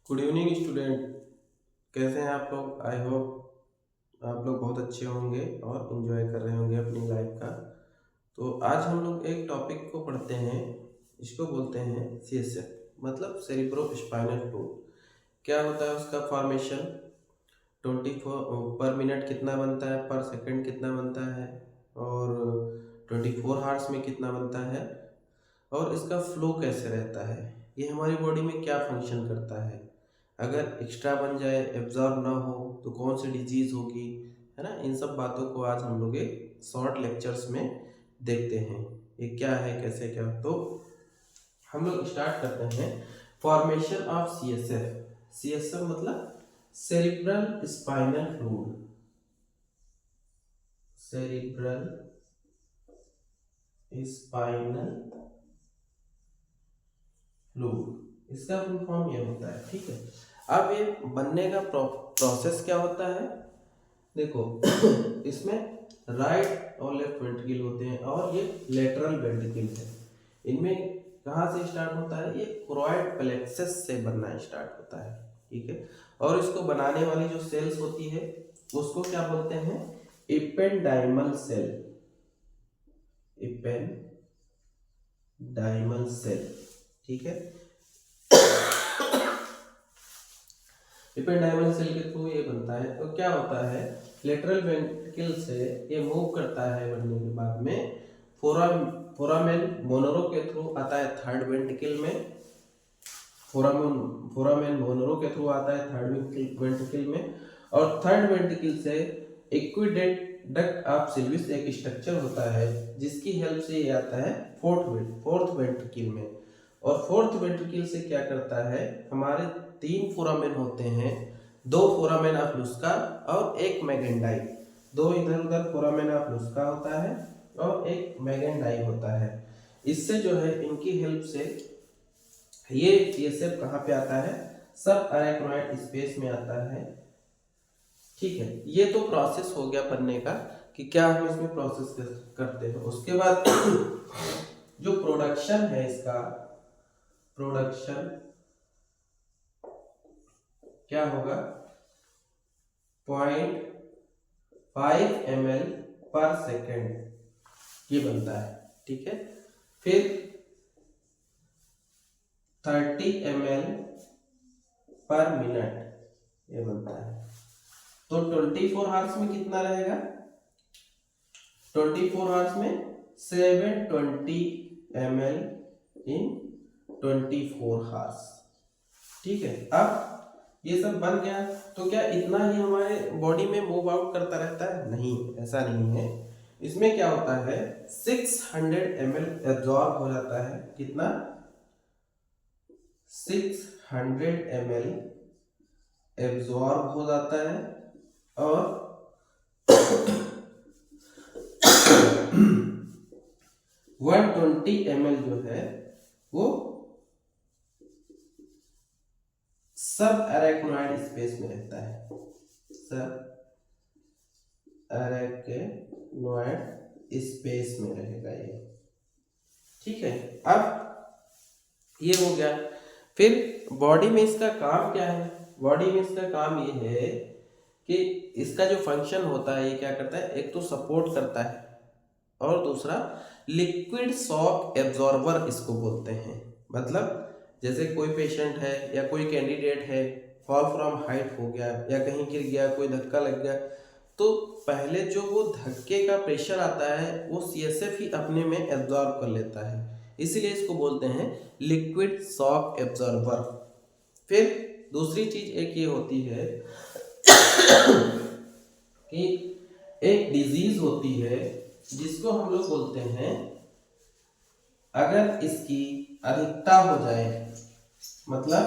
Good evening student. कैसे हैं आप लोग? आई होप आप लोग बहुत अच्छे होंगे और इन्जॉय कर रहे होंगे अपनी लाइफ का। तो आज हम लोग एक टॉपिक को पढ़ते हैं, इसको बोलते हैं सीएसएफ, मतलब सेरिब्रो स्पाइनल फ्लूइड। क्या होता है उसका फॉर्मेशन, 24 पर मिनट कितना बनता है, पर सेकंड कितना बनता है, और 24 आवर्स में कितना बनता है, और इसका फ्लो कैसे रहता है, ये हमारी बॉडी में क्या फंक्शन करता है, अगर एक्स्ट्रा बन जाए, एब्जॉर्ब ना हो तो कौन सी डिजीज होगी, है ना। इन सब बातों को आज हम लोग एक शॉर्ट लेक्चर्स में देखते हैं, ये क्या है, कैसे क्या। तो हम लोग स्टार्ट करते हैं। Formation of CSF. सीएसएफ मतलब cerebral spinal fluid. Cerebral spinal fluid, इसका फुल फॉर्म ये होता है, ठीक है। अब ये बनने का प्रोसेस क्या होता है, देखो इसमें राइट और लेफ्ट वेंट्रिकल होते हैं और ये लेटरल वेंट्रिकल है। इनमें कहाँ से स्टार्ट होता है, ये क्रोइड प्लेक्सस से बनना स्टार्ट होता है, ठीक है। और इसको बनाने वाली जो सेल्स होती है उसको क्या बोलते हैं, इपेंडाइमल सेल। इपेंडाइमल सेल, ठीक है। इपेंडाइमल सेल के थ्रू ये बनता है। तो क्या होता है, लेटरल वेंट्रिकल से ये मूव करता है, बनने के बाद में फोरामेन मोनरो के थ्रू आता है थर्ड वेंट्रिकल में। फोरामेन मोनरो के थ्रू आता है थर्ड वेंट्रिकल में, और थर्ड वेंट्रिकल से एक्विडेक्ट ऑफ सिल्विस एक स्ट्रक्चर होता है जिसकी हेल्प से ये आता है फोर्थ वेंट्रिकल में। और फोर्थ वेंट्रिकल से क्या करता है, हमारे 3 फोरामेन होते हैं, 2 फोरामेन ऑफ लुस्का और एक मैगेंडाई। 2 इधर उधर फोरामेन ऑफ लुस्का होता है और एक मैगेंडाई होता है। इससे जो है इनकी हेल्प से ये सब कहाँ पे आता है, सब अरेक्नोइड स्पेस में आता है, ठीक है। ये तो प्रोसेस हो गया बनने का कि क्या हम इसमें प्रोसेस करते हैं। उसके बाद जो प्रोडक्शन है इसका, प्रोडक्शन क्या होगा, 0.5 ml/सेकेंड ये बनता है, ठीक है। फिर 30 ml/मिनट ये बनता है। तो 24 आवर्स में कितना रहेगा, 24 आवर्स में 720 ml/24 आवर्स, ठीक है। अब ये सब बन गया तो क्या इतना ही हमारे बॉडी में मूव आउट करता रहता है? नहीं, ऐसा नहीं है। इसमें क्या होता है, 600 ml एब्जॉर्ब हो जाता है। कितना, 600 ml एब्जॉर्ब हो जाता है, और 120 ml जो है वो सब अरेक्नोइड स्पेस में रहता है, सब अरेक्नोइड स्पेस में रहेगा ये, ठीक है। अब ये हो गया। फिर बॉडी में इसका काम क्या है, बॉडी में इसका काम ये है कि इसका जो फंक्शन होता है, ये क्या करता है, एक तो सपोर्ट करता है और दूसरा लिक्विड शॉक एब्जॉर्बर इसको बोलते हैं। मतलब जैसे कोई पेशेंट है या कोई कैंडिडेट है, फॉल फ्रॉम हाइट हो गया या कहीं गिर गया, कोई धक्का लग गया, तो पहले जो वो धक्के का प्रेशर आता है वो सीएसएफ ही अपने में एब्जॉर्ब कर लेता है, इसीलिए इसको बोलते हैं लिक्विड शॉक एब्जॉर्बर। फिर दूसरी चीज एक ये होती है कि एक डिजीज होती है जिसको हम लोग बोलते हैं, अगर इसकी अधिकता हो जाए, मतलब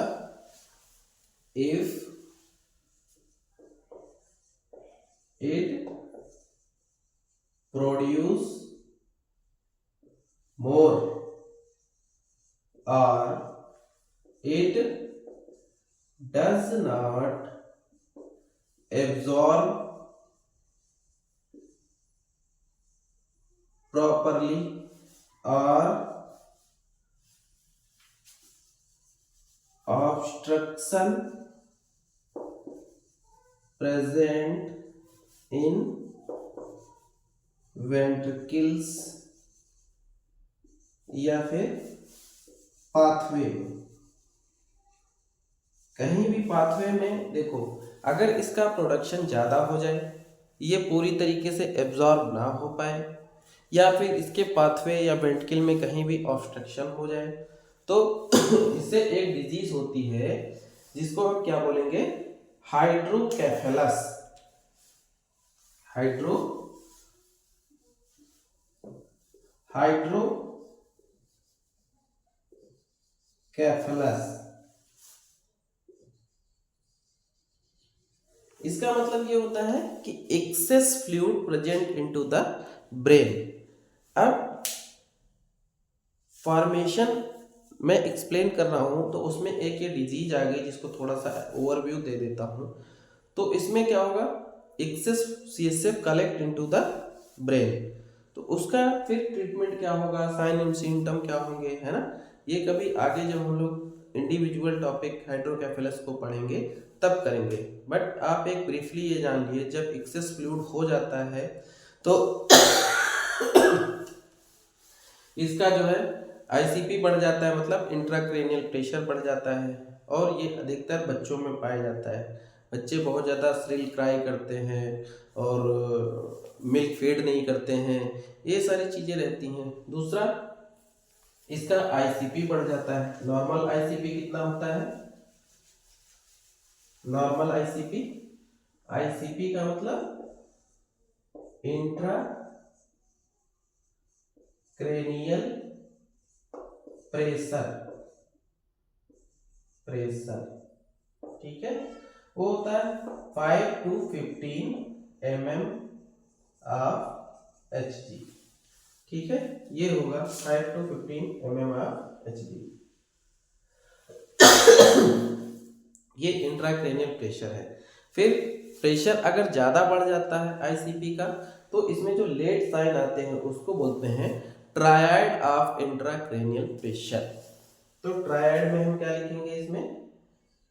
इफ इट प्रोड्यूस मोर और it does not absorb properly or obstruction present in ventricles या फिर पाथवे, कहीं भी पाथवे में देखो, अगर इसका प्रोडक्शन ज़्यादा हो जाए, ये पूरी तरीके से एब्जॉर्ब ना हो पाए, या फिर इसके पाथवे या वेंट्रिकल में कहीं भी ऑब्स्ट्रक्शन हो जाए, तो इससे एक डिजीज होती है जिसको हम क्या बोलेंगे, हाइड्रोकेफेलस। हाइड्रोकेफेलस, इसका मतलब ये होता है कि access fluid present into the brain. अब फॉर्मेशन मैं एक्सप्लेन कर रहा हूँ, तो उसमें एक ये डिजीज आ गई जिसको थोड़ा सा ओवरव्यू दे देता हूँ। तो इसमें क्या होगा, excess CSF collect into the brain, तो उसका फिर ट्रीटमेंट क्या होगा, साइन एंड सिम्टम क्या होंगे, है ना। ये कभी आगे जब हम लोग इंडिविजुअल टॉपिक हाइड्रोकेफेलस को पढ़ेंगे तब करेंगे, बट आप एक ब्रीफली ये जान लिए, जब एक्सेस फ्लूइड हो जाता है तो इसका जो है ICP बढ़ जाता है, मतलब इंट्राक्रेनियल प्रेशर बढ़ जाता है, और ये अधिकतर बच्चों में पाया जाता है। बच्चे बहुत ज़्यादा श्रिल क्राई करते हैं और मिल्क फीड नहीं करते हैं, ये सारी चीज़ें रहती हैं। दूसरा, इसका ICP बढ़ जाता है। नॉर्मल ICP कितना होता है, नॉर्मल ICP का मतलब इंट्रा क्रेनियल प्रेशर, ठीक है, वो होता है 5 to 15 mm ऑफ Hg, ठीक है, ये होगा 5 to 15 mm ऑफ Hg। ये इंट्राक्रेनियल प्रेशर है। फिर प्रेशर अगर ज़्यादा बढ़ जाता है ICP का, तो इसमें जो लेट साइन आते हैं उसको बोलते हैं ट्रायड ऑफ इंट्राक्रेनियल प्रेशर। तो ट्रायड में हम क्या लिखेंगे, इसमें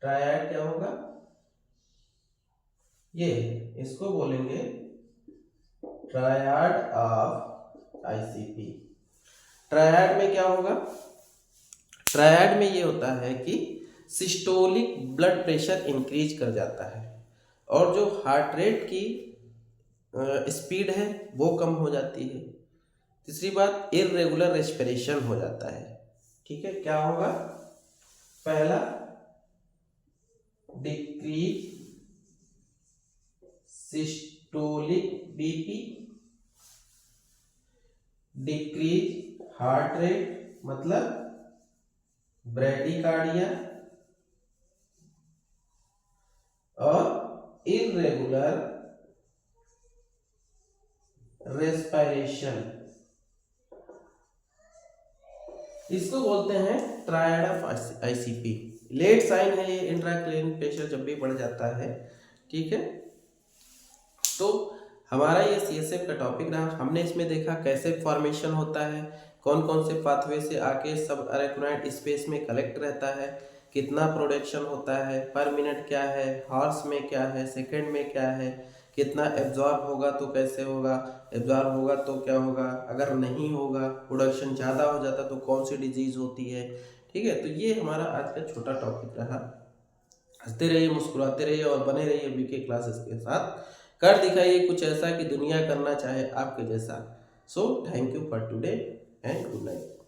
ट्रायड क्या होगा, ये इसको बोलेंगे ट्रायड ऑफ ICP। ट्रायड में क्या होगा, ट्रायड में ये होता है कि सिस्टोलिक ब्लड प्रेशर इंक्रीज कर जाता है, और जो हार्ट रेट की स्पीड है वो कम हो जाती है। तीसरी बात, इररेगुलर रेस्पिरेशन हो जाता है, ठीक है। क्या होगा, पहला decrease systolic BP, decrease heart rate मतलब ब्रैडीकार्डिया, और इररेगुलर रेस्पिरेशन, इसको बोलते हैं triad of ICP। Late sign है ये इंट्राक्रेनियल प्रेशर जब भी बढ़ जाता है, ठीक है। तो हमारा ये CSF का टॉपिक रहा। हमने इसमें देखा कैसे फॉर्मेशन होता है, कौन कौन से पाथवे से आके सब अरेक्नोइड स्पेस में कलेक्ट रहता है, कितना प्रोडक्शन होता है, पर मिनट क्या है, हॉर्स में क्या है, सेकंड में क्या है, कितना एब्जॉर्ब होगा तो कैसे होगा, एब्जॉर्ब होगा तो क्या होगा, अगर नहीं होगा, प्रोडक्शन ज़्यादा हो जाता तो कौन सी डिजीज़ होती है, ठीक है। तो ये हमारा आज का छोटा टॉपिक रहा। हंसते रहिए, मुस्कुराते रहिए और बने रहिए BK क्लासेस के साथ। कर दिखाइए कुछ ऐसा कि दुनिया करना चाहे आपके जैसा। So thank you for today and good night.